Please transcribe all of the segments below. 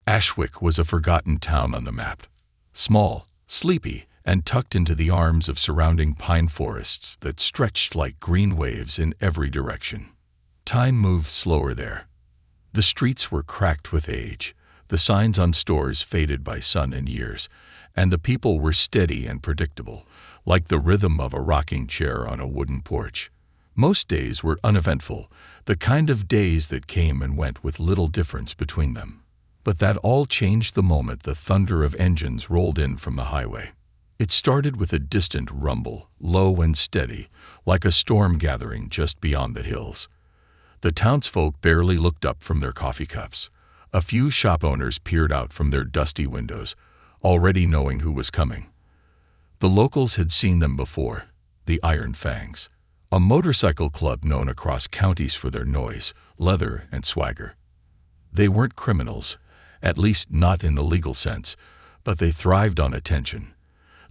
Ashwick was a forgotten town on the map. Small, sleepy, and tucked into the arms of surrounding pine forests that stretched like green waves in every direction. Time moved slower there. The streets were cracked with age, the signs on stores faded by sun and years, and the people were steady and predictable, like the rhythm of a rocking chair on a wooden porch. Most days were uneventful, the kind of days that came and went with little difference between them. But that all changed the moment the thunder of engines rolled in from the highway. It started with a distant rumble, low and steady, like a storm gathering just beyond the hills. The townsfolk barely looked up from their coffee cups. A few shop owners peered out from their dusty windows, already knowing who was coming. The locals had seen them before, the Iron Fangs, a motorcycle club known across counties for their noise, leather, and swagger. They weren't criminals, at least not in the legal sense, but they thrived on attention.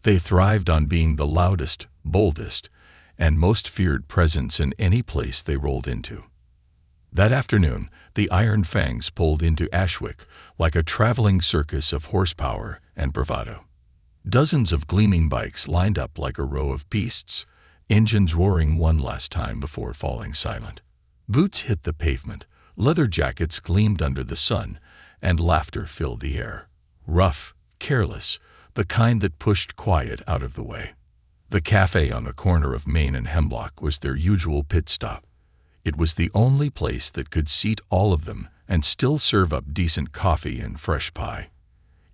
They thrived on being the loudest, boldest, and most feared presence in any place they rolled into. That afternoon, the Iron Fangs pulled into Ashwick like a traveling circus of horsepower and bravado. Dozens of gleaming bikes lined up like a row of beasts, engines roaring one last time before falling silent. Boots hit the pavement, leather jackets gleamed under the sun, and laughter filled the air. Rough, careless, the kind that pushed quiet out of the way. The cafe on the corner of Main and Hemlock was their usual pit stop. It was the only place that could seat all of them and still serve up decent coffee and fresh pie.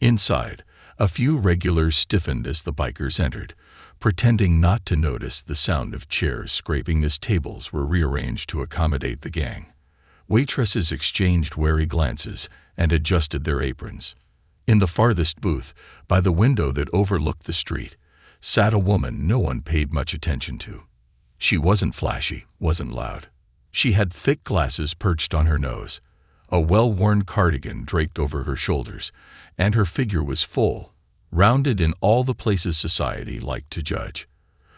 Inside, a few regulars stiffened as the bikers entered, pretending not to notice the sound of chairs scraping as tables were rearranged to accommodate the gang. Waitresses exchanged wary glances and adjusted their aprons. In the farthest booth, by the window that overlooked the street, sat a woman no one paid much attention to. She wasn't flashy, wasn't loud. She had thick glasses perched on her nose, a well-worn cardigan draped over her shoulders, and her figure was full, rounded in all the places society liked to judge.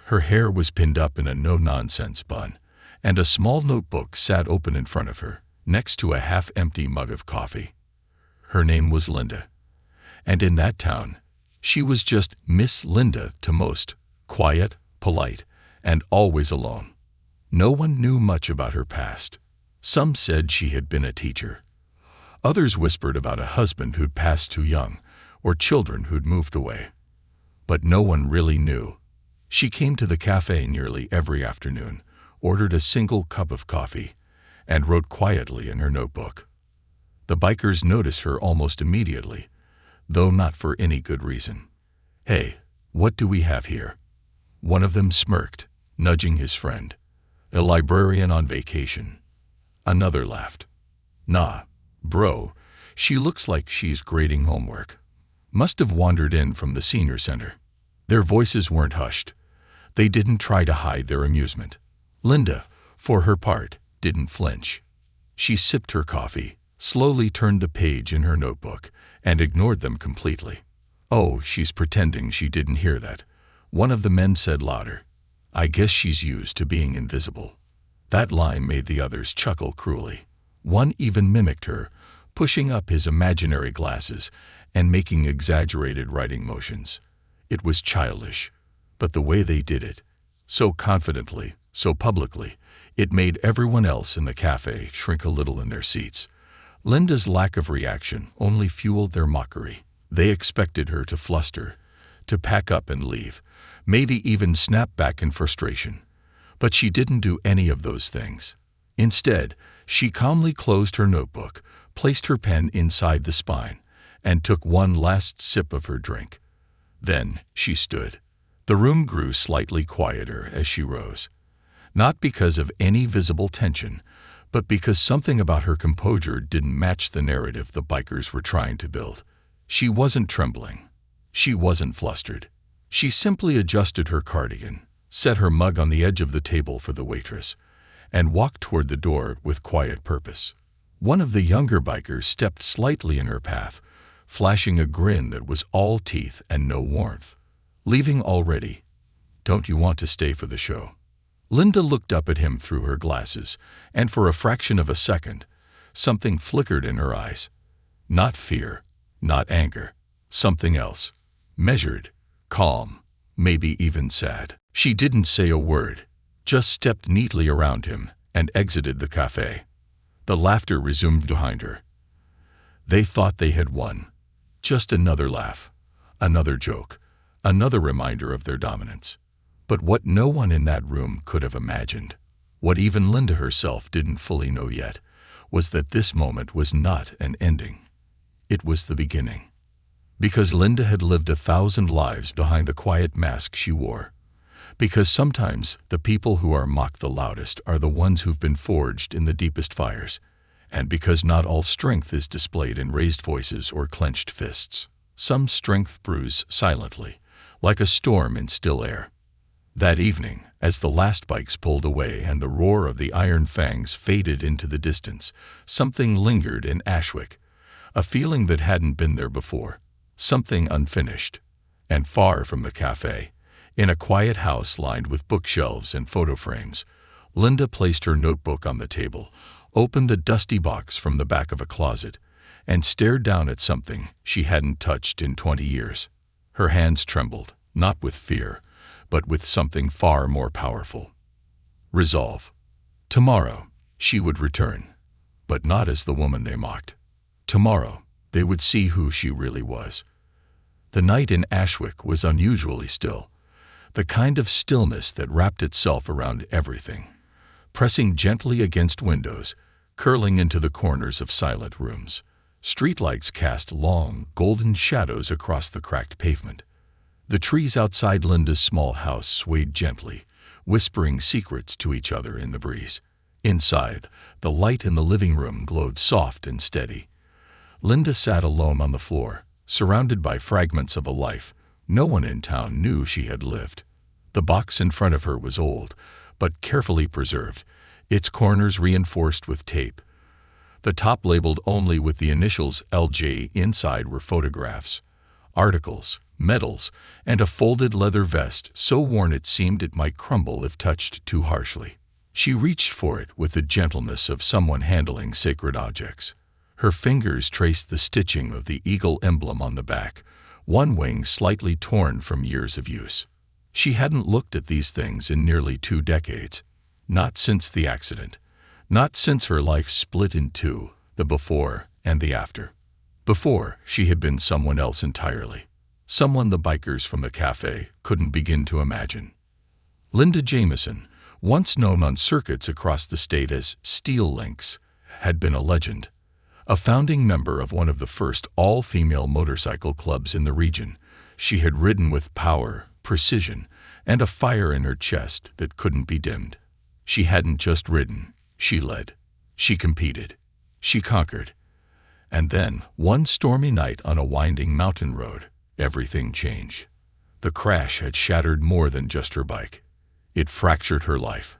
Her hair was pinned up in a no-nonsense bun, and a small notebook sat open in front of her, next to a half-empty mug of coffee. Her name was Linda, and in that town, she was just Miss Linda to most, quiet, polite, and always alone. No one knew much about her past. Some said she had been a teacher. Others whispered about a husband who'd passed too young, or children who'd moved away. But no one really knew. She came to the cafe nearly every afternoon, ordered a single cup of coffee, and wrote quietly in her notebook. The bikers noticed her almost immediately, though not for any good reason. "Hey, what do we have here?" One of them smirked, nudging his friend. "A librarian on vacation." Another laughed. "Nah, bro, she looks like she's grading homework. Must have wandered in from the senior center." Their voices weren't hushed. They didn't try to hide their amusement. Linda, for her part, didn't flinch. She sipped her coffee, slowly turned the page in her notebook, and ignored them completely. "Oh, she's pretending she didn't hear that," one of the men said louder. "I guess she's used to being invisible." That line made the others chuckle cruelly. One even mimicked her, pushing up his imaginary glasses and making exaggerated writing motions. It was childish, but the way they did it, so confidently, so publicly, it made everyone else in the cafe shrink a little in their seats. Linda's lack of reaction only fueled their mockery. They expected her to fluster, to pack up and leave, maybe even snap back in frustration. But she didn't do any of those things. Instead, she calmly closed her notebook, placed her pen inside the spine, and took one last sip of her drink. Then she stood. The room grew slightly quieter as she rose. Not because of any visible tension, but because something about her composure didn't match the narrative the bikers were trying to build. She wasn't trembling. She wasn't flustered. She simply adjusted her cardigan, set her mug on the edge of the table for the waitress, and walked toward the door with quiet purpose. One of the younger bikers stepped slightly in her path, flashing a grin that was all teeth and no warmth. "Leaving already? Don't you want to stay for the show?" Linda looked up at him through her glasses, and for a fraction of a second, something flickered in her eyes. Not fear, Not anger. Something else. Measured, calm, maybe even sad. She didn't say a word, just stepped neatly around him and exited the cafe. The laughter resumed behind her. They thought they had won. Just another laugh, another joke, another reminder of their dominance. But what no one in that room could have imagined, what even Linda herself didn't fully know yet, was that this moment was not an ending. It was the beginning. Because Linda had lived 1,000 lives behind the quiet mask she wore. Because sometimes the people who are mocked the loudest are the ones who've been forged in the deepest fires. And because not all strength is displayed in raised voices or clenched fists. Some strength brews silently, like a storm in still air. That evening, as the last bikes pulled away and the roar of the iron fangs faded into the distance, something lingered in Ashwick, a feeling that hadn't been there before, something unfinished. And far from the cafe, in a quiet house lined with bookshelves and photo frames, Linda placed her notebook on the table, opened a dusty box from the back of a closet, and stared down at something she hadn't touched in 20 years. Her hands trembled, not with fear, but with something far more powerful. Resolve. Tomorrow, she would return, but not as the woman they mocked. Tomorrow, they would see who she really was. The night in Ashwick was unusually still, the kind of stillness that wrapped itself around everything, pressing gently against windows, curling into the corners of silent rooms. Streetlights cast long, golden shadows across the cracked pavement. The trees outside Linda's small house swayed gently, whispering secrets to each other in the breeze. Inside, the light in the living room glowed soft and steady. Linda sat alone on the floor, surrounded by fragments of a life no one in town knew she had lived. The box in front of her was old, but carefully preserved, its corners reinforced with tape. The top labeled only with the initials LJ. Inside were photographs, articles, medals, and a folded leather vest so worn it seemed it might crumble if touched too harshly. She reached for it with the gentleness of someone handling sacred objects. Her fingers traced the stitching of the eagle emblem on the back, one wing slightly torn from years of use. She hadn't looked at these things in nearly 2 decades. Not since the accident. Not since her life split in two, the before and the after. Before, she had been someone else entirely. Someone the bikers from the cafe couldn't begin to imagine. Linda Jameson, once known on circuits across the state as Steel Links, had been a legend. A founding member of one of the first all-female motorcycle clubs in the region, she had ridden with power, precision, and a fire in her chest that couldn't be dimmed. She hadn't just ridden, she led. She competed. She conquered. And then, one stormy night on a winding mountain road, everything changed. The crash had shattered more than just her bike. It fractured her life.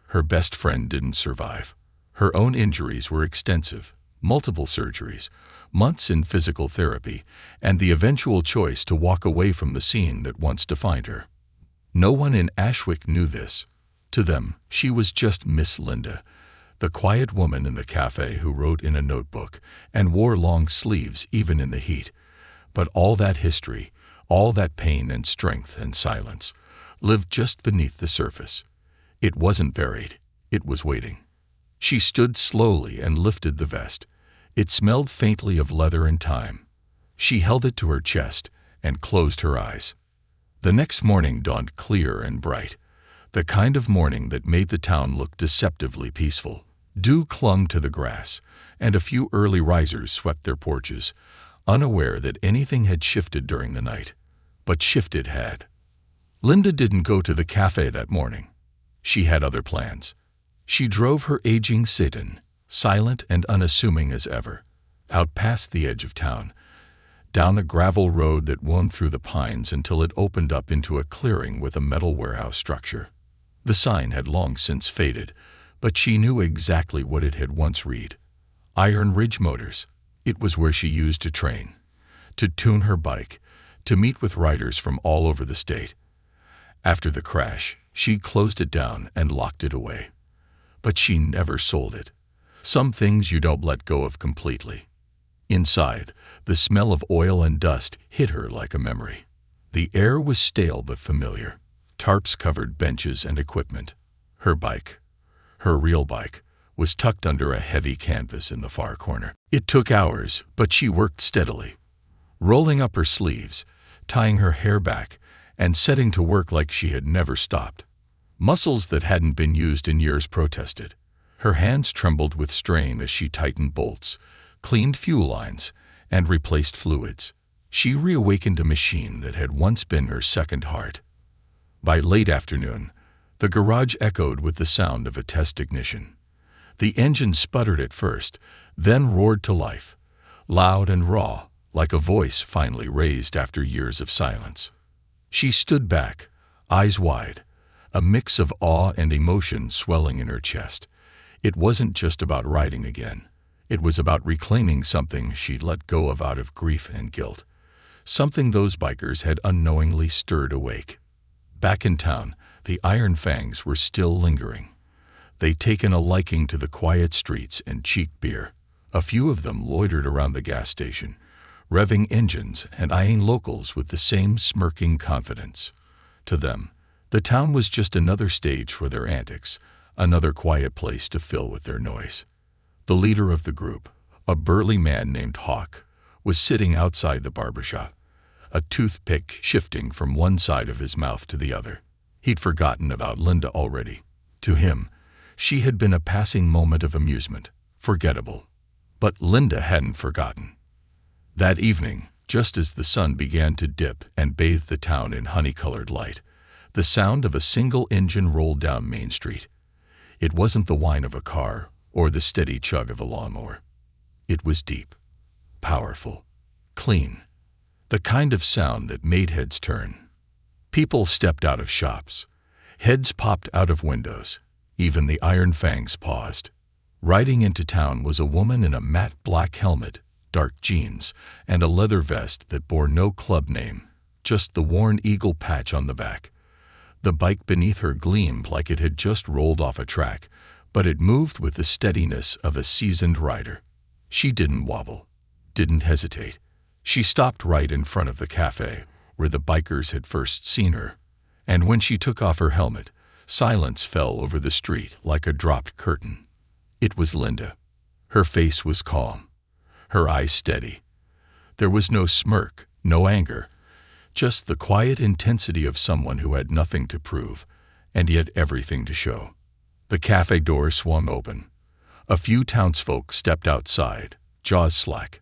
Her best friend didn't survive. Her own injuries were extensive, multiple surgeries, months in physical therapy, and the eventual choice to walk away from the scene that once defined her. No one in Ashwick knew this. To them, she was just Miss Linda, the quiet woman in the cafe who wrote in a notebook and wore long sleeves even in the heat. But all that history, all that pain and strength and silence, lived just beneath the surface. It wasn't buried. It was waiting. She stood slowly and lifted the vest. It smelled faintly of leather and time. She held it to her chest and closed her eyes. The next morning dawned clear and bright, the kind of morning that made the town look deceptively peaceful. Dew clung to the grass, and a few early risers swept their porches, unaware that anything had shifted during the night. But shifted had. Linda didn't go to the cafe that morning. She had other plans. She drove her aging sedan, silent and unassuming as ever, out past the edge of town, down a gravel road that wound through the pines until it opened up into a clearing with a metal warehouse structure. The sign had long since faded, but she knew exactly what it had once read. Iron Ridge Motors. It was where she used to train, to tune her bike, to meet with riders from all over the state. After the crash, she closed it down and locked it away. But she never sold it. Some things you don't let go of completely. Inside, the smell of oil and dust hit her like a memory. The air was stale but familiar. Tarps covered benches and equipment. Her bike, her real bike, was tucked under a heavy canvas in the far corner. It took hours, but she worked steadily, rolling up her sleeves, tying her hair back, and setting to work like she had never stopped. Muscles that hadn't been used in years protested. Her hands trembled with strain as she tightened bolts, cleaned fuel lines, and replaced fluids. She reawakened a machine that had once been her second heart. By late afternoon, the garage echoed with the sound of a test ignition. The engine sputtered at first, then roared to life, loud and raw, like a voice finally raised after years of silence. She stood back, eyes wide, a mix of awe and emotion swelling in her chest. It wasn't just about riding again. It was about reclaiming something she'd let go of out of grief and guilt, something those bikers had unknowingly stirred awake. Back in town, the Iron Fangs were still lingering. They'd taken a liking to the quiet streets and cheap beer. A few of them loitered around the gas station, revving engines and eyeing locals with the same smirking confidence. To them, the town was just another stage for their antics, another quiet place to fill with their noise. The leader of the group, a burly man named Hawk, was sitting outside the barbershop, a toothpick shifting from one side of his mouth to the other. He'd forgotten about Linda already. To him, she had been a passing moment of amusement, forgettable. But Linda hadn't forgotten. That evening, just as the sun began to dip and bathe the town in honey-colored light, the sound of a single engine rolled down Main Street. It wasn't the whine of a car or the steady chug of a lawnmower. It was deep, powerful, clean, the kind of sound that made heads turn. People stepped out of shops. Heads popped out of windows. Even the Iron Fangs paused. Riding into town was a woman in a matte black helmet, dark jeans, and a leather vest that bore no club name, just the worn eagle patch on the back. The bike beneath her gleamed like it had just rolled off a track, but it moved with the steadiness of a seasoned rider. She didn't wobble, didn't hesitate. She stopped right in front of the cafe, where the bikers had first seen her. And when she took off her helmet, silence fell over the street like a dropped curtain. It was Linda. Her face was calm, her eyes steady. There was no smirk, no anger, just the quiet intensity of someone who had nothing to prove, and yet everything to show. The cafe door swung open. A few townsfolk stepped outside, jaws slack.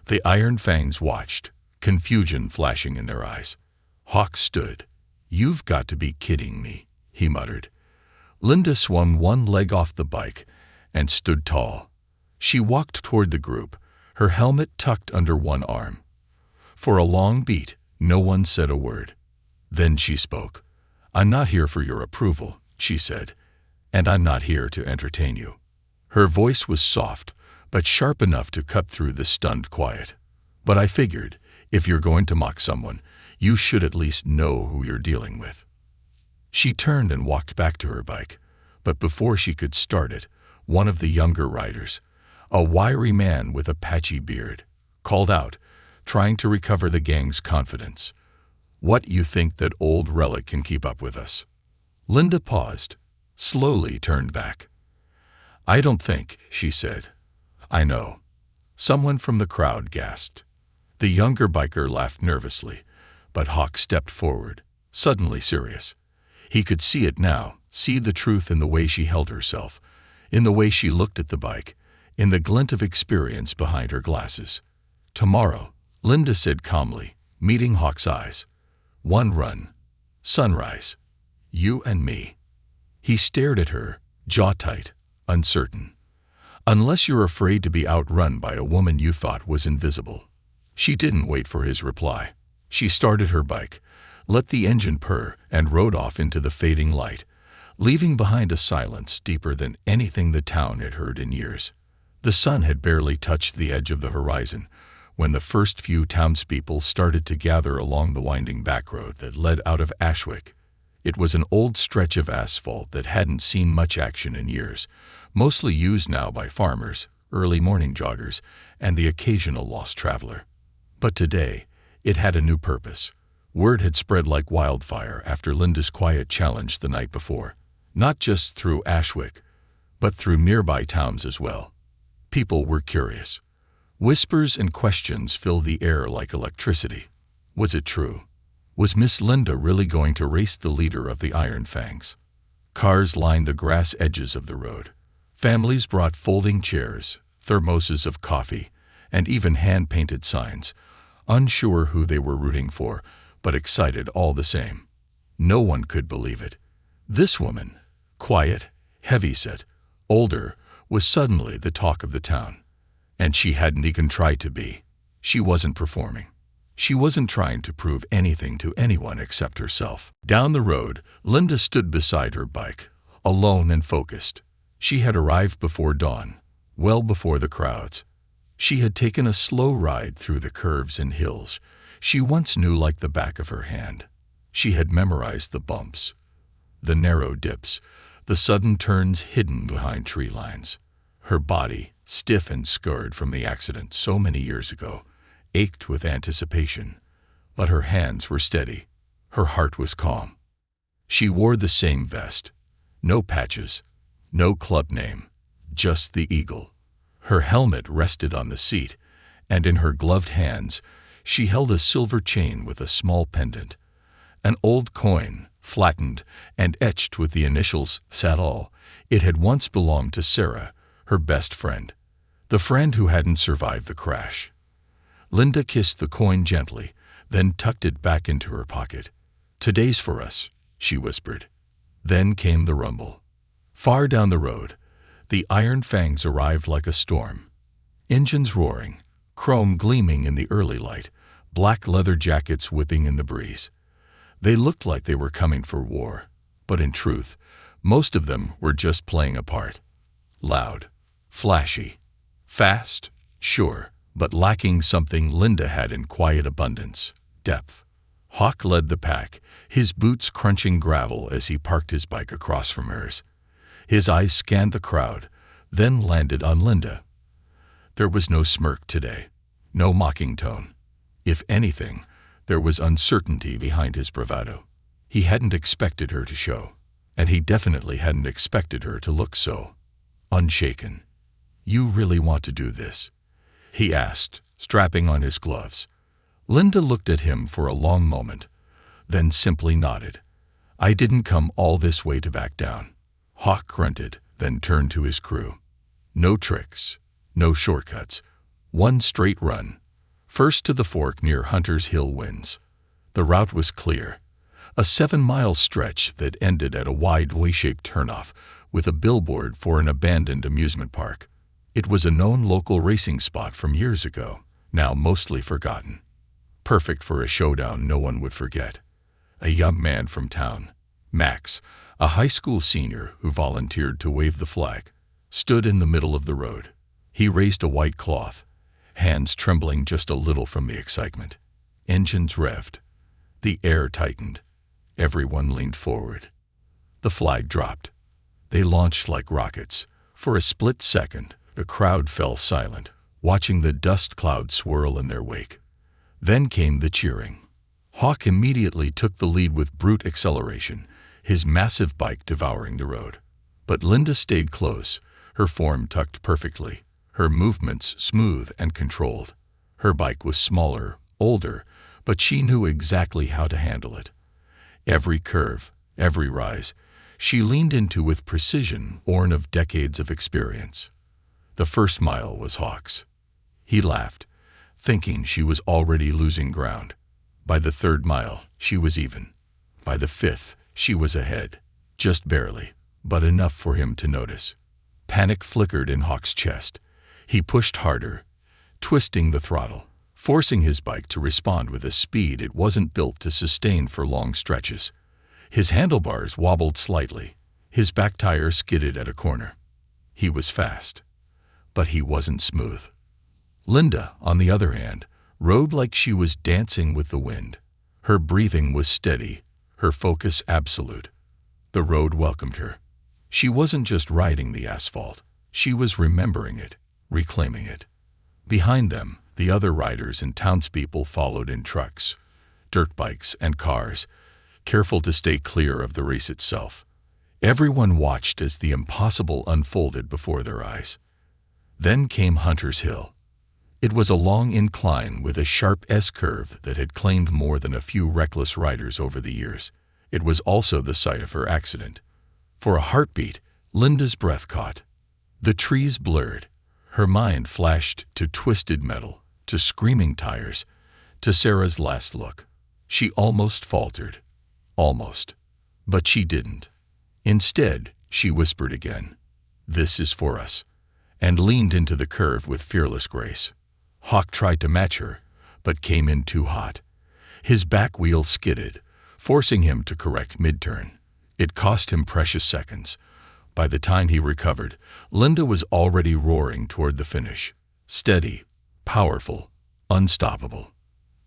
The Iron Fangs watched, confusion flashing in their eyes. Hawk stood. "You've got to be kidding me," he muttered. Linda swung one leg off the bike and stood tall. She walked toward the group, her helmet tucked under one arm. For a long beat, no one said a word. Then she spoke. "I'm not here for your approval," she said, "and I'm not here to entertain you." Her voice was soft, but sharp enough to cut through the stunned quiet. "But I figured, if you're going to mock someone, you should at least know who you're dealing with." She turned and walked back to her bike, but before she could start it, one of the younger riders, a wiry man with a patchy beard, called out, trying to recover the gang's confidence, "What, you think that old relic can keep up with us?" Linda paused, slowly turned back. "I don't think," she said. "I know." Someone from the crowd gasped. The younger biker laughed nervously, but Hawk stepped forward, suddenly serious. He could see it now, see the truth in the way she held herself, in the way she looked at the bike, in the glint of experience behind her glasses. "Tomorrow," Linda said calmly, meeting Hawk's eyes. "One run. Sunrise. You and me." He stared at her, jaw tight, uncertain. "Unless you're afraid to be outrun by a woman you thought was invisible." She didn't wait for his reply. She started her bike, let the engine purr, and rode off into the fading light, leaving behind a silence deeper than anything the town had heard in years. The sun had barely touched the edge of the horizon when the first few townspeople started to gather along the winding back road that led out of Ashwick. It was an old stretch of asphalt that hadn't seen much action in years, mostly used now by farmers, early morning joggers, and the occasional lost traveler. But today, it had a new purpose. Word had spread like wildfire after Linda's quiet challenge the night before, not just through Ashwick, but through nearby towns as well. People were curious. Whispers and questions filled the air like electricity. Was it true? Was Miss Linda really going to race the leader of the Iron Fangs? Cars lined the grass edges of the road. Families brought folding chairs, thermoses of coffee, and even hand-painted signs, unsure who they were rooting for, but excited all the same. No one could believe it. This woman, quiet, heavy-set, older, was suddenly the talk of the town. And she hadn't even tried to be. She wasn't performing. She wasn't trying to prove anything to anyone except herself. Down the road, Linda stood beside her bike, alone and focused. She had arrived before dawn, well before the crowds. She had taken a slow ride through the curves and hills she once knew like the back of her hand. She had memorized the bumps, the narrow dips, the sudden turns hidden behind tree lines. Her body, stiff and scarred from the accident so many years ago, ached with anticipation, but her hands were steady. Her heart was calm. She wore the same vest. No patches, no club name, just the eagle. Her helmet rested on the seat, and in her gloved hands she held a silver chain with a small pendant. An old coin, flattened and etched with the initials Sadal. It had once belonged to Sarah, her best friend, the friend who hadn't survived the crash. Linda kissed the coin gently, then tucked it back into her pocket. "Today's for us," she whispered. Then came the rumble. Far down the road, the Iron Fangs arrived like a storm. Engines roaring, chrome gleaming in the early light, black leather jackets whipping in the breeze. They looked like they were coming for war, but in truth, most of them were just playing a part. Loud, flashy, fast, sure, but lacking something Linda had in quiet abundance: depth. Hawk led the pack, his boots crunching gravel as he parked his bike across from hers. His eyes scanned the crowd, then landed on Linda. There was no smirk today, no mocking tone. If anything, there was uncertainty behind his bravado. He hadn't expected her to show, and he definitely hadn't expected her to look so unshaken. "You really want to do this?" he asked, strapping on his gloves. Linda looked at him for a long moment, then simply nodded. "I didn't come all this way to back down." Hawk grunted, then turned to his crew. No tricks, no shortcuts, one straight run. First to the fork near Hunter's Hill Winds. The route was clear, a 7-mile stretch that ended at a wide Y-shaped turnoff with a billboard for an abandoned amusement park. It was a known local racing spot from years ago, now mostly forgotten. Perfect for a showdown no one would forget. A young man from town, Max, a high school senior who volunteered to wave the flag, stood in the middle of the road. He raised a white cloth, hands trembling just a little from the excitement. Engines revved. The air tightened. Everyone leaned forward. The flag dropped. They launched like rockets. For a split second, the crowd fell silent, watching the dust cloud swirl in their wake. Then came the cheering. Hawk immediately took the lead with brute acceleration, his massive bike devouring the road. But Linda stayed close, her form tucked perfectly, her movements smooth and controlled. Her bike was smaller, older, but she knew exactly how to handle it. Every curve, every rise, she leaned into with precision born of decades of experience. The first mile was Hawk's. He laughed, thinking she was already losing ground. By the 3rd mile, she was even. By the 5th, she was ahead, just barely, but enough for him to notice. Panic flickered in Hawk's chest. He pushed harder, twisting the throttle, forcing his bike to respond with a speed it wasn't built to sustain for long stretches. His handlebars wobbled slightly. His back tire skidded at a corner. He was fast, but he wasn't smooth. Linda, on the other hand, rode like she was dancing with the wind. Her breathing was steady, her focus absolute. The road welcomed her. She wasn't just riding the asphalt. She was remembering it, reclaiming it. Behind them, the other riders and townspeople followed in trucks, dirt bikes, and cars, careful to stay clear of the race itself. Everyone watched as the impossible unfolded before their eyes. Then came Hunter's Hill. It was a long incline with a sharp S-curve that had claimed more than a few reckless riders over the years. It was also the site of her accident. For a heartbeat, Linda's breath caught. The trees blurred. Her mind flashed to twisted metal, to screaming tires, to Sarah's last look. She almost faltered. Almost. But she didn't. Instead, she whispered again, "This is for us," and leaned into the curve with fearless grace. Hawk tried to match her, but came in too hot. His back wheel skidded, forcing him to correct mid-turn. It cost him precious seconds. By the time he recovered, Linda was already roaring toward the finish. Steady, powerful, unstoppable.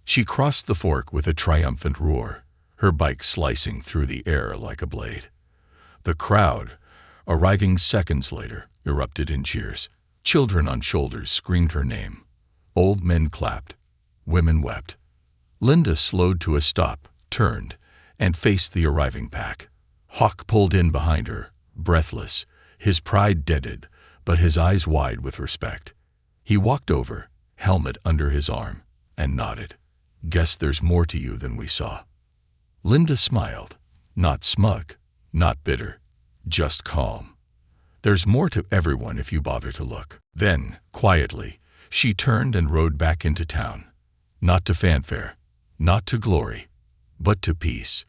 She crossed the fork with a triumphant roar, her bike slicing through the air like a blade. The crowd, arriving seconds later, erupted in cheers. Children on shoulders screamed her name. Old men clapped. Women wept. Linda slowed to a stop, turned, and faced the arriving pack. Hawk pulled in behind her, breathless, his pride deaded, but his eyes wide with respect. He walked over, helmet under his arm, and nodded. "Guess there's more to you than we saw." Linda smiled, not smug, not bitter, just calm. "There's more to everyone if you bother to look." Then, quietly, she turned and rode back into town. Not to fanfare, not to glory, but to peace.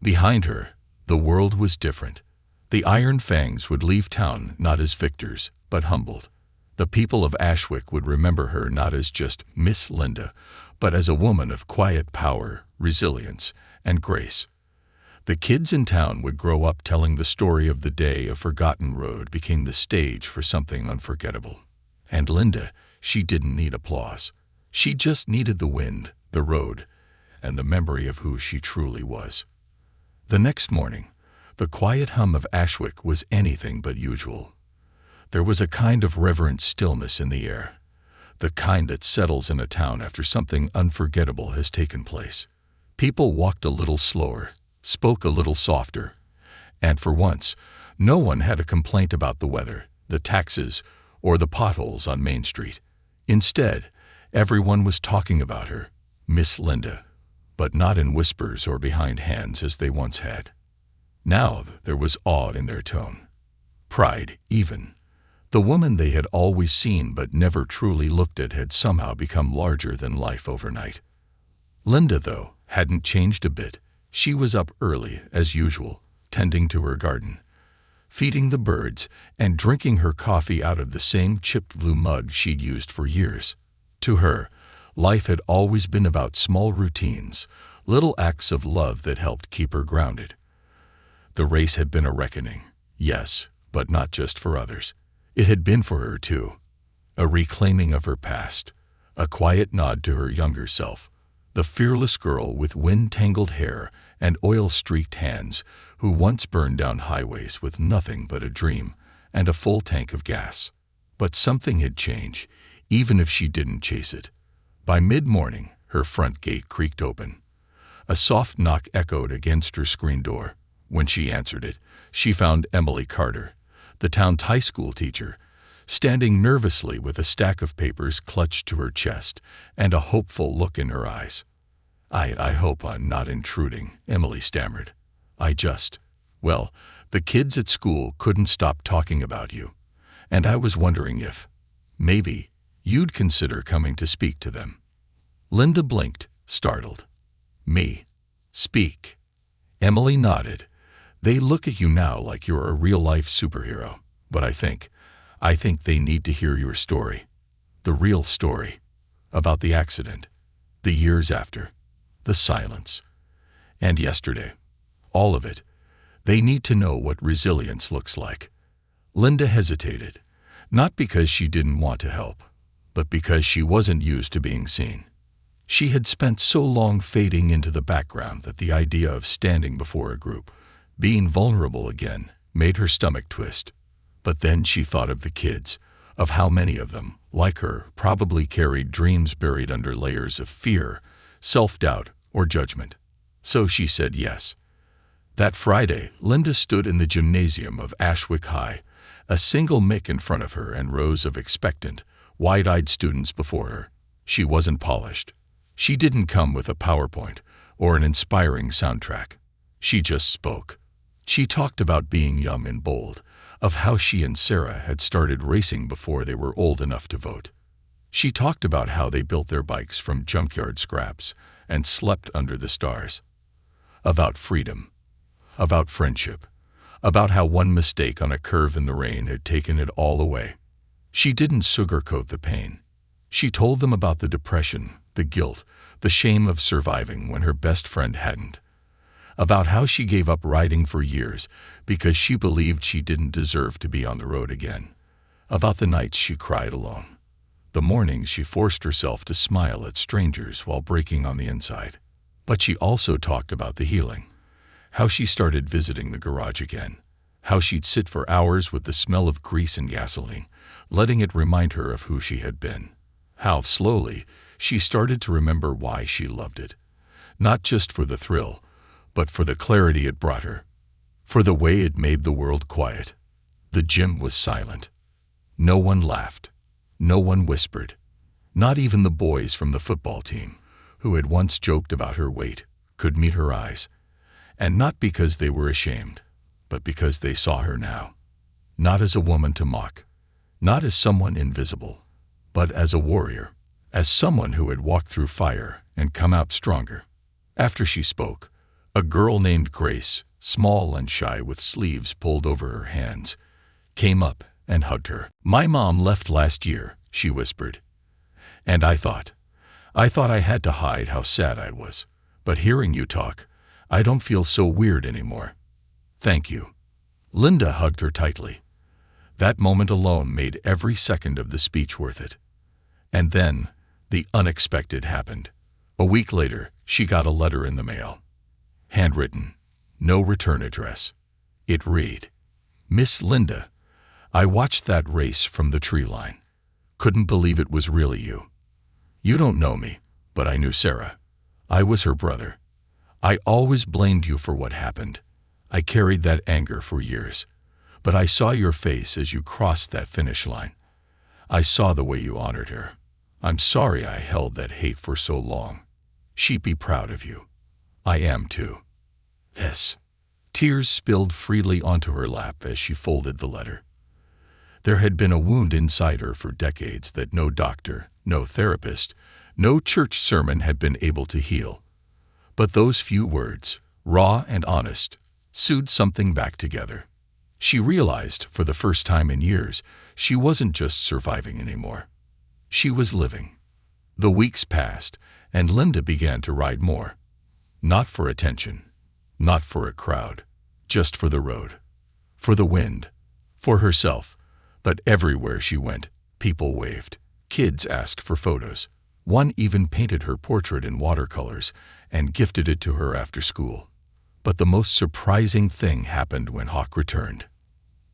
Behind her, the world was different. The Iron Fangs would leave town not as victors, but humbled. The people of Ashwick would remember her not as just Miss Linda, but as a woman of quiet power, resilience, and grace. The kids in town would grow up telling the story of the day a forgotten road became the stage for something unforgettable. And Linda, she didn't need applause. She just needed the wind, the road, and the memory of who she truly was. The next morning, the quiet hum of Ashwick was anything but usual. There was a kind of reverent stillness in the air, the kind that settles in a town after something unforgettable has taken place. People walked a little slower, spoke a little softer, and for once, no one had a complaint about the weather, the taxes, or the potholes on Main Street. Instead, everyone was talking about her, Miss Linda, but not in whispers or behind hands as they once had. Now there was awe in their tone. Pride, even. The woman they had always seen but never truly looked at had somehow become larger than life overnight. Linda, though, hadn't changed a bit. She was up early, as usual, tending to her garden, feeding the birds, and drinking her coffee out of the same chipped blue mug she'd used for years. To her, life had always been about small routines, little acts of love that helped keep her grounded. The race had been a reckoning, yes, but not just for others. It had been for her, too. A reclaiming of her past, a quiet nod to her younger self, the fearless girl with wind-tangled hair and oil-streaked hands who once burned down highways with nothing but a dream and a full tank of gas. But something had changed, even if she didn't chase it. By mid-morning, her front gate creaked open. A soft knock echoed against her screen door. When she answered it, she found Emily Carter, the town's high school teacher, standing nervously with a stack of papers clutched to her chest and a hopeful look in her eyes. I hope I'm not intruding," Emily stammered. Well, the kids at school couldn't stop talking about you, and I was wondering if, maybe, you'd consider coming to speak to them." Linda blinked, startled. "Me? Speak?" Emily nodded. "They look at you now like you're a real-life superhero, but I think they need to hear your story. The real story. About the accident. The years after. The silence. And yesterday. All of it. They need to know what resilience looks like." Linda hesitated, not because she didn't want to help, but because she wasn't used to being seen. She had spent so long fading into the background that the idea of standing before a group, being vulnerable again, made her stomach twist. But then she thought of the kids, of how many of them, like her, probably carried dreams buried under layers of fear, self-doubt, or judgment. So she said yes. That Friday, Linda stood in the gymnasium of Ashwick High, a single mic in front of her and rows of expectant, wide-eyed students before her. She wasn't polished. She didn't come with a PowerPoint or an inspiring soundtrack. She just spoke. She talked about being young and bold, of how she and Sarah had started racing before they were old enough to vote. She talked about how they built their bikes from junkyard scraps and slept under the stars. About freedom. About friendship. About how one mistake on a curve in the rain had taken it all away. She didn't sugarcoat the pain. She told them about the depression, the guilt, the shame of surviving when her best friend hadn't. About how she gave up riding for years because she believed she didn't deserve to be on the road again. About the nights she cried alone. The mornings she forced herself to smile at strangers while breaking on the inside. But she also talked about the healing. How she started visiting the garage again. How she'd sit for hours with the smell of grease and gasoline, letting it remind her of who she had been. How, slowly, she started to remember why she loved it. Not just for the thrill, but for the clarity it brought her. For the way it made the world quiet. The gym was silent. No one laughed. No one whispered. Not even the boys from the football team, who had once joked about her weight, could meet her eyes. And not because they were ashamed, but because they saw her now. Not as a woman to mock. Not as someone invisible, but as a warrior. As someone who had walked through fire and come out stronger. After she spoke, a girl named Grace, small and shy with sleeves pulled over her hands, came up and hugged her. "My mom left last year," she whispered. "And I thought I had to hide how sad I was. But hearing you talk, I don't feel so weird anymore. Thank you." Linda hugged her tightly. That moment alone made every second of the speech worth it. And then, the unexpected happened. A week later, she got a letter in the mail. Handwritten. No return address. It read, "Miss Linda, I watched that race from the tree line. Couldn't believe it was really you. You don't know me, but I knew Sarah. I was her brother. I always blamed you for what happened. I carried that anger for years. But I saw your face as you crossed that finish line. I saw the way you honored her. I'm sorry I held that hate for so long. She'd be proud of you. I am too." This. Tears spilled freely onto her lap as she folded the letter. There had been a wound inside her for decades that no doctor, no therapist, no church sermon had been able to heal. But those few words, raw and honest, sewed something back together. She realized, for the first time in years, she wasn't just surviving anymore. She was living. The weeks passed, and Linda began to ride more. Not for attention, not for a crowd, just for the road, for the wind, for herself. But everywhere she went, people waved. Kids asked for photos. One even painted her portrait in watercolors and gifted it to her after school. But the most surprising thing happened when Hawk returned.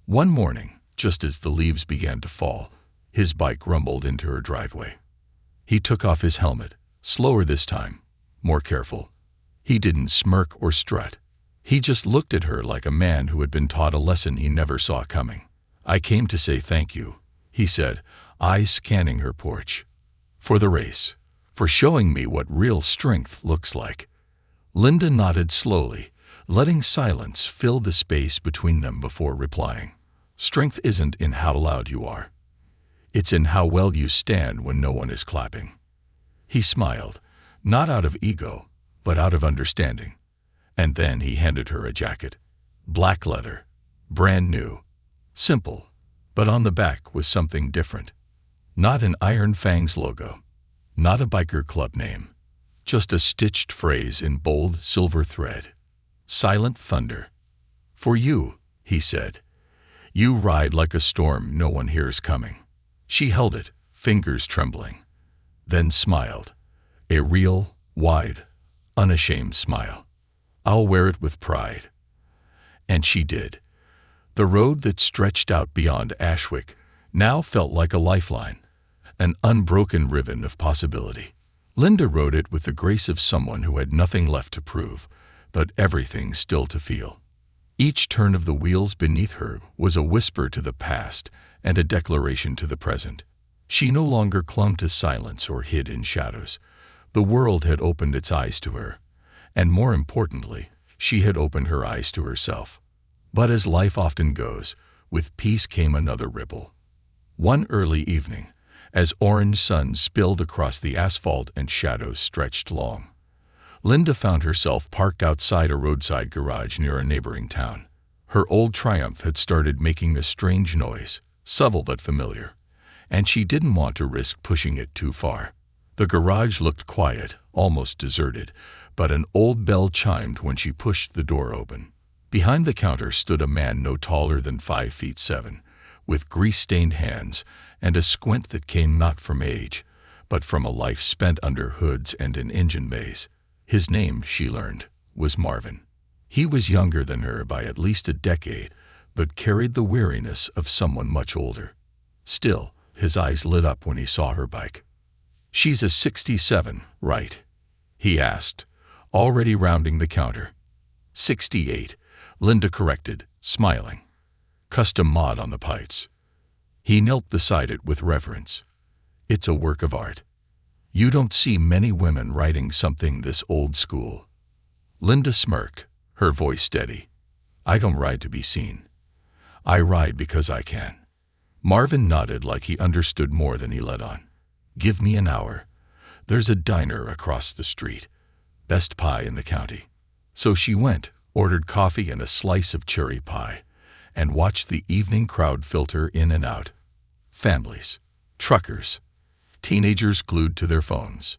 One morning, just as the leaves began to fall, his bike rumbled into her driveway. He took off his helmet, slower this time, more careful. He didn't smirk or strut. He just looked at her like a man who had been taught a lesson he never saw coming. "I came to say thank you," he said, eyes scanning her porch. "For the race. For showing me what real strength looks like." Linda nodded slowly, letting silence fill the space between them before replying. "Strength isn't in how loud you are. It's in how well you stand when no one is clapping." He smiled, not out of ego, but out of understanding. And then he handed her a jacket. Black leather. Brand new. Simple. But on the back was something different. Not an Iron Fangs logo. Not a biker club name. Just a stitched phrase in bold silver thread. "Silent Thunder. For you," he said. "You ride like a storm no one hears coming." She held it, fingers trembling. Then smiled. A real, wide, unashamed smile. "I'll wear it with pride." And she did. The road that stretched out beyond Ashwick now felt like a lifeline, an unbroken ribbon of possibility. Linda rode it with the grace of someone who had nothing left to prove, but everything still to feel. Each turn of the wheels beneath her was a whisper to the past and a declaration to the present. She no longer clung to silence or hid in shadows. The world had opened its eyes to her, and more importantly, she had opened her eyes to herself. But as life often goes, with peace came another ripple. One early evening, as orange sun spilled across the asphalt and shadows stretched long, Linda found herself parked outside a roadside garage near a neighboring town. Her old Triumph had started making a strange noise, subtle but familiar, and she didn't want to risk pushing it too far. The garage looked quiet, almost deserted, but an old bell chimed when she pushed the door open. Behind the counter stood a man no taller than 5'7", with grease-stained hands and a squint that came not from age, but from a life spent under hoods and an engine maze. His name, she learned, was Marvin. He was younger than her by at least a decade, but carried the weariness of someone much older. Still, his eyes lit up when he saw her bike. "She's a 67, right?" he asked, already rounding the counter. 68, Linda corrected, smiling. Custom mod on the pipes. He knelt beside it with reverence. "It's a work of art. You don't see many women riding something this old school." Linda smirked, her voice steady. "I don't ride to be seen. I ride because I can." Marvin nodded like he understood more than he let on. "Give me an hour. There's a diner across the street. Best pie in the county." So she went, ordered coffee and a slice of cherry pie, and watched the evening crowd filter in and out. Families, truckers, teenagers glued to their phones.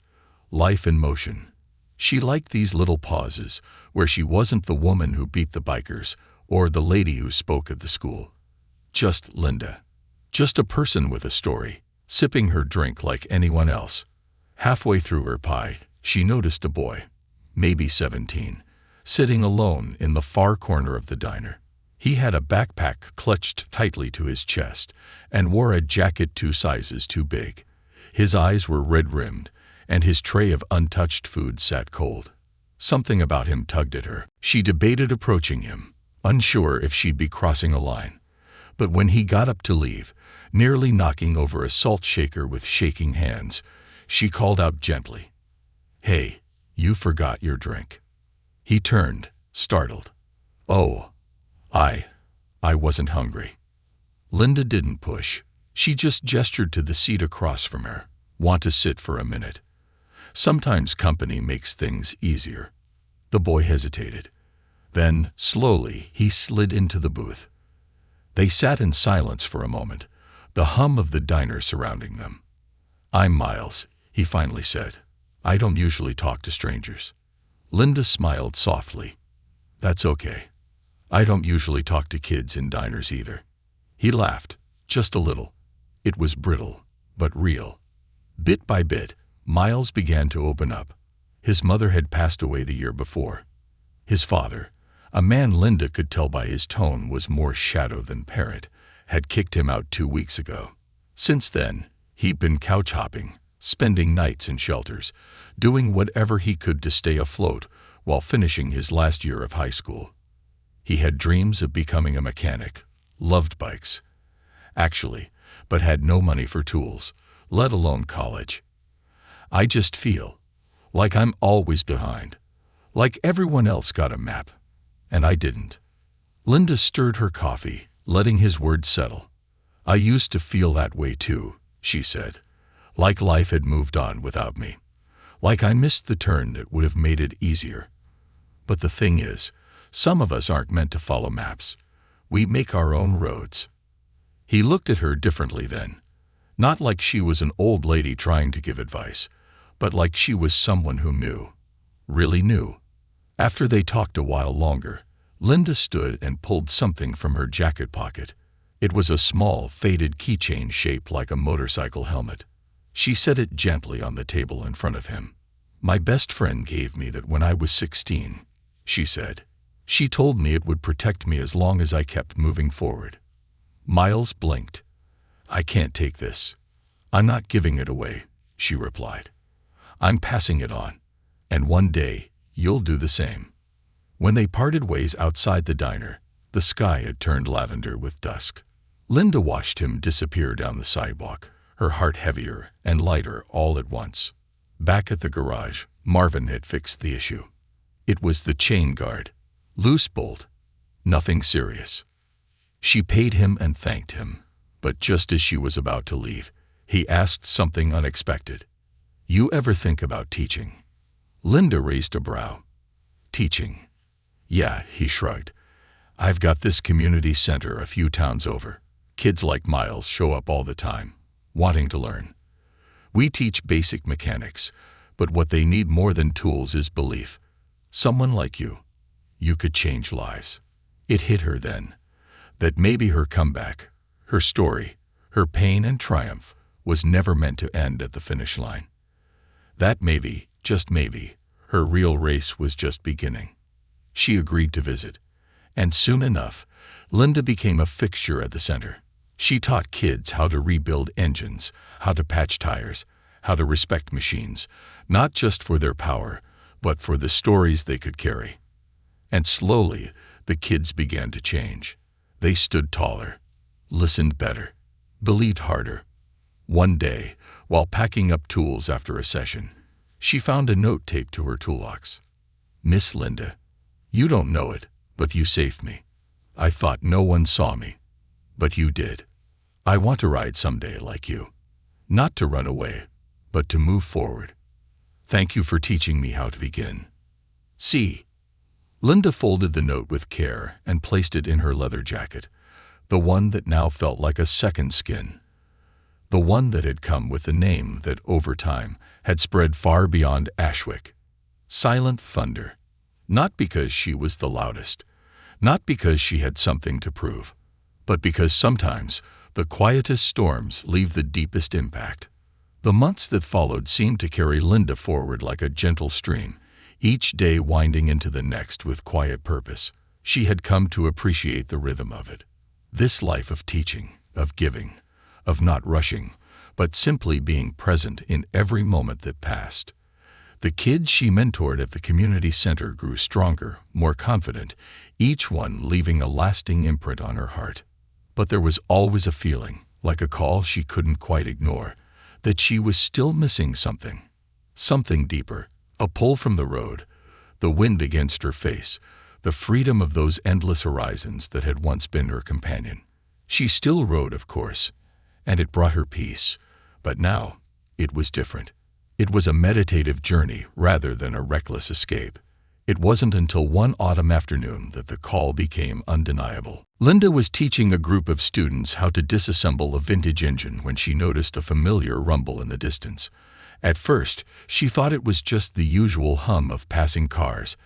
Life in motion. She liked these little pauses, where she wasn't the woman who beat the bikers or the lady who spoke at the school. Just Linda. Just a person with a story, sipping her drink like anyone else. Halfway through her pie, she noticed a boy, maybe 17, sitting alone in the far corner of the diner. He had a backpack clutched tightly to his chest and wore a jacket 2 sizes too big. His eyes were red-rimmed, and his tray of untouched food sat cold. Something about him tugged at her. She debated approaching him, unsure if she'd be crossing a line. But when he got up to leave, nearly knocking over a salt shaker with shaking hands, she called out gently, "Hey, you forgot your drink." He turned, startled. "Oh, I wasn't hungry." Linda didn't push. She just gestured to the seat across from her. "Want to sit for a minute? Sometimes company makes things easier." The boy hesitated. Then, slowly, he slid into the booth. They sat in silence for a moment, the hum of the diner surrounding them. "I'm Miles," he finally said. "I don't usually talk to strangers." Linda smiled softly. "That's okay. I don't usually talk to kids in diners either." He laughed, just a little. It was brittle, but real. Bit by bit, Miles began to open up. His mother had passed away the year before. His father, a man Linda could tell by his tone was more shadow than parent, had kicked him out 2 weeks ago. Since then, he'd been couch hopping, spending nights in shelters, doing whatever he could to stay afloat while finishing his last year of high school. He had dreams of becoming a mechanic, loved bikes, actually, but had no money for tools, let alone college. "I just feel like I'm always behind, like everyone else got a map, and I didn't." Linda stirred her coffee, letting his words settle. "I used to feel that way too," she said, "like life had moved on without me, like I missed the turn that would have made it easier. But the thing is, some of us aren't meant to follow maps. We make our own roads." He looked at her differently then, not like she was an old lady trying to give advice, but like she was someone who knew, really knew. After they talked a while longer, Linda stood and pulled something from her jacket pocket. It was a small, faded keychain shaped like a motorcycle helmet. She set it gently on the table in front of him. "My best friend gave me that when I was 16, she said. She told me it would protect me as long as I kept moving forward." Miles blinked. "I can't take this. I'm not giving it away," she replied. "I'm passing it on. And one day, you'll do the same." When they parted ways outside the diner, the sky had turned lavender with dusk. Linda watched him disappear down the sidewalk, her heart heavier and lighter all at once. Back at the garage, Marvin had fixed the issue. It was the chain guard. Loose bolt. Nothing serious. She paid him and thanked him, but just as she was about to leave, he asked something unexpected. "You ever think about teaching?" Linda raised a brow. "Teaching? Yeah," he shrugged. "I've got this community center a few towns over. Kids like Miles show up all the time, wanting to learn. We teach basic mechanics, but what they need more than tools is belief. Someone like you. You could change lives." It hit her then, that maybe her comeback, her story, her pain and triumph was never meant to end at the finish line. That maybe, just maybe, her real race was just beginning. She agreed to visit, and soon enough, Linda became a fixture at the center. She taught kids how to rebuild engines, how to patch tires, how to respect machines, not just for their power, but for the stories they could carry. And slowly, the kids began to change. They stood taller, listened better, believed harder. One day, while packing up tools after a session, she found a note taped to her toolbox. "Miss Linda, you don't know it, but you saved me. I thought no one saw me, but you did. I want to ride someday like you. Not to run away, but to move forward. Thank you for teaching me how to begin." See. Linda folded the note with care and placed it in her leather jacket, the one that now felt like a second skin. The one that had come with a name that, over time, had spread far beyond Ashwick. Silent Thunder. Not because she was the loudest, not because she had something to prove, but because sometimes the quietest storms leave the deepest impact. The months that followed seemed to carry Linda forward like a gentle stream, each day winding into the next with quiet purpose. She had come to appreciate the rhythm of it. This life of teaching, of giving, of not rushing, but simply being present in every moment that passed. The kids she mentored at the community center grew stronger, more confident, each one leaving a lasting imprint on her heart. But there was always a feeling, like a call she couldn't quite ignore, that she was still missing something. Something deeper, a pull from the road, the wind against her face, the freedom of those endless horizons that had once been her companion. She still rode, of course, and it brought her peace, but now it was different. It was a meditative journey rather than a reckless escape. It wasn't until one autumn afternoon that the call became undeniable. Linda was teaching a group of students how to disassemble a vintage engine when she noticed a familiar rumble in the distance. At first, she thought it was just the usual hum of passing cars,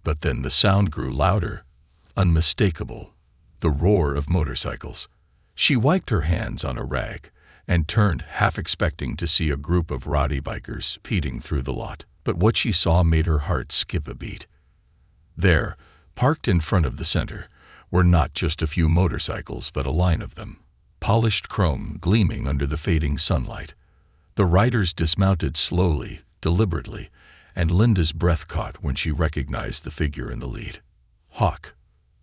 but then the sound grew louder, unmistakable, the roar of motorcycles. She wiped her hands on a rag and turned, half expecting to see a group of rowdy bikers speeding through the lot. But what she saw made her heart skip a beat. There, parked in front of the center, were not just a few motorcycles but a line of them, polished chrome gleaming under the fading sunlight. The riders dismounted slowly, deliberately, and Linda's breath caught when she recognized the figure in the lead. Hawk.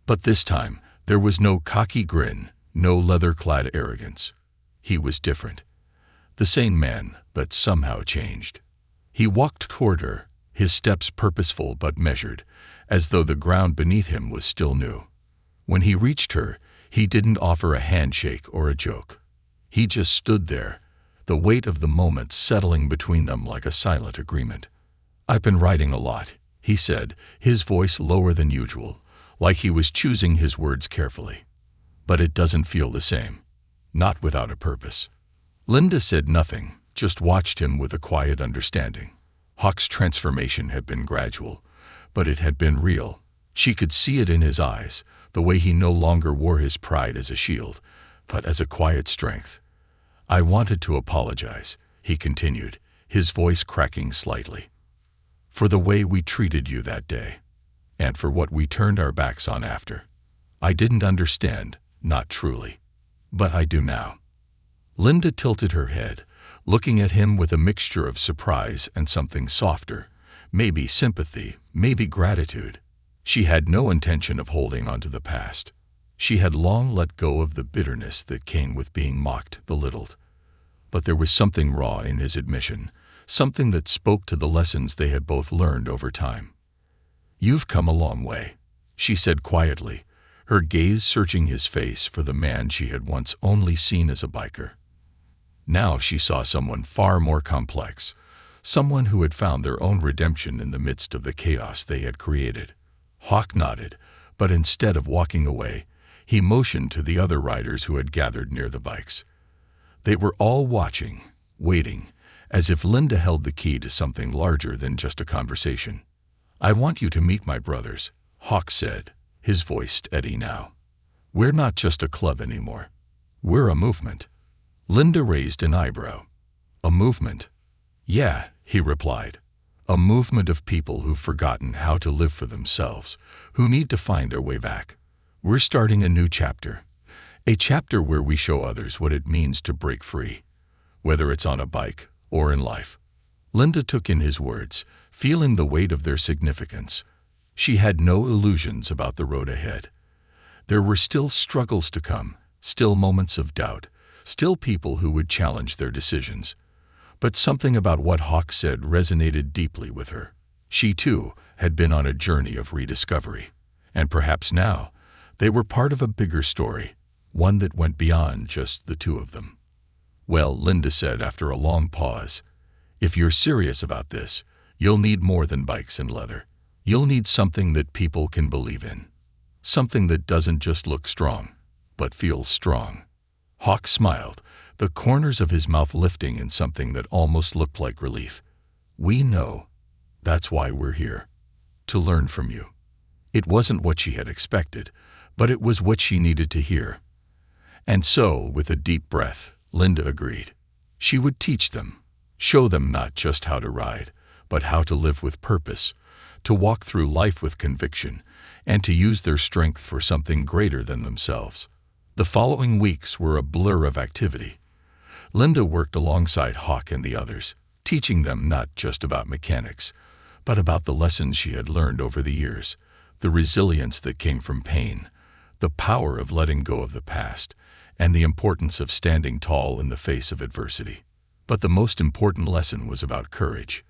But this time, there was no cocky grin, no leather-clad arrogance. He was different. The same man, but somehow changed. He walked toward her, his steps purposeful but measured, as though the ground beneath him was still new. When he reached her, he didn't offer a handshake or a joke. He just stood there, the weight of the moment settling between them like a silent agreement. "I've been riding a lot," he said, his voice lower than usual, like he was choosing his words carefully. "But it doesn't feel the same. Not without a purpose." Linda said nothing, just watched him with a quiet understanding. Hawk's transformation had been gradual, but it had been real. She could see it in his eyes, the way he no longer wore his pride as a shield, but as a quiet strength. "I wanted to apologize," he continued, his voice cracking slightly, "for the way we treated you that day, and for what we turned our backs on after. I didn't understand, not truly. But I do now." Linda tilted her head, looking at him with a mixture of surprise and something softer, maybe sympathy, maybe gratitude. She had no intention of holding on to the past. She had long let go of the bitterness that came with being mocked, belittled. But there was something raw in his admission, something that spoke to the lessons they had both learned over time. "You've come a long way," she said quietly, her gaze searching his face for the man she had once only seen as a biker. Now she saw someone far more complex, someone who had found their own redemption in the midst of the chaos they had created. Hawk nodded, but instead of walking away, he motioned to the other riders who had gathered near the bikes. They were all watching, waiting, as if Linda held the key to something larger than just a conversation. "I want you to meet my brothers," Hawk said, his voice steady now. "We're not just a club anymore. We're a movement." Linda raised an eyebrow. "A movement?" "Yeah," he replied. "A movement of people who've forgotten how to live for themselves, who need to find their way back. We're starting a new chapter. A chapter where we show others what it means to break free, whether it's on a bike or in life." Linda took in his words, feeling the weight of their significance. She had no illusions about the road ahead. There were still struggles to come, still moments of doubt, still people who would challenge their decisions. But something about what Hawk said resonated deeply with her. She, too, had been on a journey of rediscovery. And perhaps now, they were part of a bigger story, one that went beyond just the two of them. "Well," Linda said after a long pause, "if you're serious about this, you'll need more than bikes and leather. You'll need something that people can believe in. Something that doesn't just look strong, but feels strong." Hawk smiled, the corners of his mouth lifting in something that almost looked like relief. "We know. That's why we're here. To learn from you." It wasn't what she had expected, but it was what she needed to hear. And so, with a deep breath, Linda agreed. She would teach them, show them not just how to ride, but how to live with purpose, to walk through life with conviction, and to use their strength for something greater than themselves. The following weeks were a blur of activity. Linda worked alongside Hawk and the others, teaching them not just about mechanics, but about the lessons she had learned over the years, the resilience that came from pain, the power of letting go of the past, and the importance of standing tall in the face of adversity. But the most important lesson was about courage.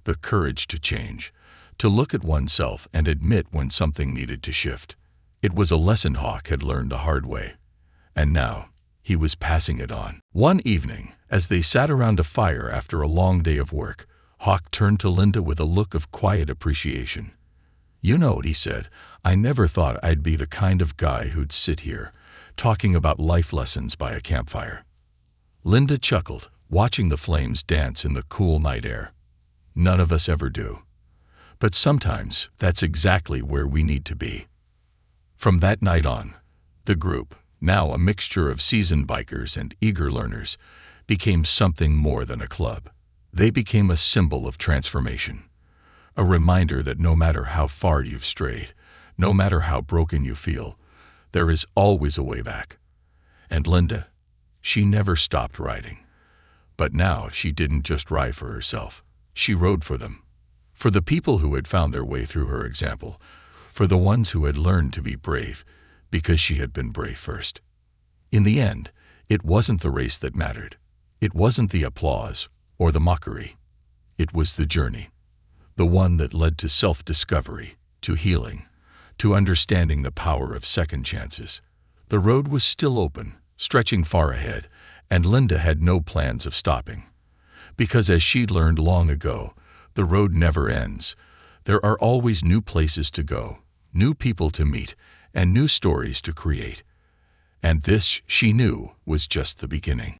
The courage to change, to look at oneself and admit when something needed to shift. It was a lesson Hawk had learned the hard way, and now he was passing it on. One evening, as they sat around a fire after a long day of work, Hawk turned to Linda with a look of quiet appreciation. "You know," he said, "I never thought I'd be the kind of guy who'd sit here, talking about life lessons by a campfire." Linda chuckled, watching the flames dance in the cool night air. "None of us ever do. But sometimes that's exactly where we need to be." From that night on, the group, now a mixture of seasoned bikers and eager learners, became something more than a club. They became a symbol of transformation, a reminder that no matter how far you've strayed, no matter how broken you feel, there is always a way back. And Linda, she never stopped riding. But now she didn't just ride for herself. She rode for them. For the people who had found their way through her example, for the ones who had learned to be brave because she had been brave first. In the end, it wasn't the race that mattered. It wasn't the applause or the mockery. It was the journey, the one that led to self-discovery, to healing, to understanding the power of second chances. The road was still open, stretching far ahead, and Linda had no plans of stopping. Because as she'd learned long ago, the road never ends. There are always new places to go, new people to meet, and new stories to create. And this, she knew, was just the beginning.